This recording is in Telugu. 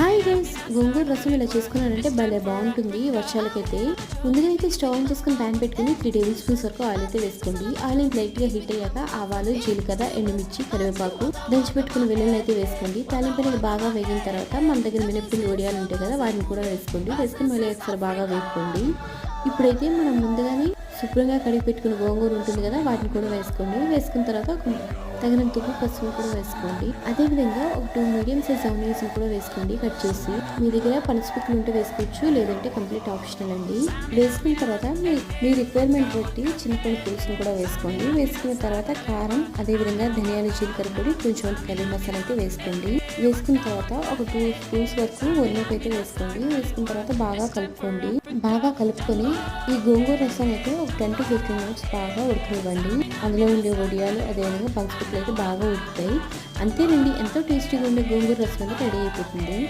హాయ్ గైస్, గోంగూర రసం ఇలా చేసుకున్నారంటే భలే బాగుంటుంది ఈ వర్షాలకైతే. ముందుగా అయితే స్టవ్ ఆన్ చేసుకుని ప్యాన్ పెట్టుకుని 3 టేబుల్ స్పూన్స్ వరకు ఆయిల్ అయితే వేసుకోండి. ఆయిల్ లైట్గా హీట్ అయ్యాక ఆవాలు, జీలకర్ర, ఎండుమిర్చి, కరివేపాకు, దంచి పెట్టుకుని వెల్లుల్లి అయితే వేసుకోండి. తాలింపు బాగా వేగిన తర్వాత మన దగ్గర మినప్పిండి వడియాలు ఉంటాయి కదా, వాటిని కూడా వేసుకోండి. వేసుకుని మళ్ళీ ఒకసారి బాగా వేసుకోండి. ఇప్పుడైతే మనం ముందుగానే శుభ్రంగా కడిగి పెట్టుకుని గోంగూర ఉంటుంది కదా, వాటిని కూడా వేసుకోండి. వేసుకున్న తర్వాత తగినంత ఉప్పు, పసుపు కూడా వేసుకోండి. అదేవిధంగా ఒక 2 మీడియం సైజ్ ఆనియన్స్ కూడా వేసుకోండి కట్ చేసి. మీ దగ్గర పనసపిక్కలు ఉంటే వేసుకోవచ్చు, లేదంటే కంప్లీట్ ఆప్షనల్ అండి. వేసుకున్న తర్వాత మీ రిక్వైర్మెంట్ బట్టి చింతపండు పులుసును కూడా వేసుకోండి. వేసుకున్న తర్వాత కారం, అదేవిధంగా ధనియాలు, జీలకర్ర పొడి, కొంచెం కర్రీ మసాలా అయితే వేసుకోండి. వేసుకున్న తర్వాత ఒక 2 స్పూన్స్ వరకు వరినొప్పి అయితే వేసుకోండి. వేసుకున్న తర్వాత బాగా కలుపుకోండి. బాగా కలుపుకొని ఈ గోంగూర రసం అయితే ఒక 10 to 15 minutes బాగా ఉడకనివ్వండి. అందులో ఉండే వడియాలు, అదేవిధంగా పనసపిక్కలు అయితే బాగా ఉడుకుతాయి. అంతేనండి, ఎంతో టేస్టీగా ఉండే గోంగూర రసం అయితే రెడీ అయిపోతుంది.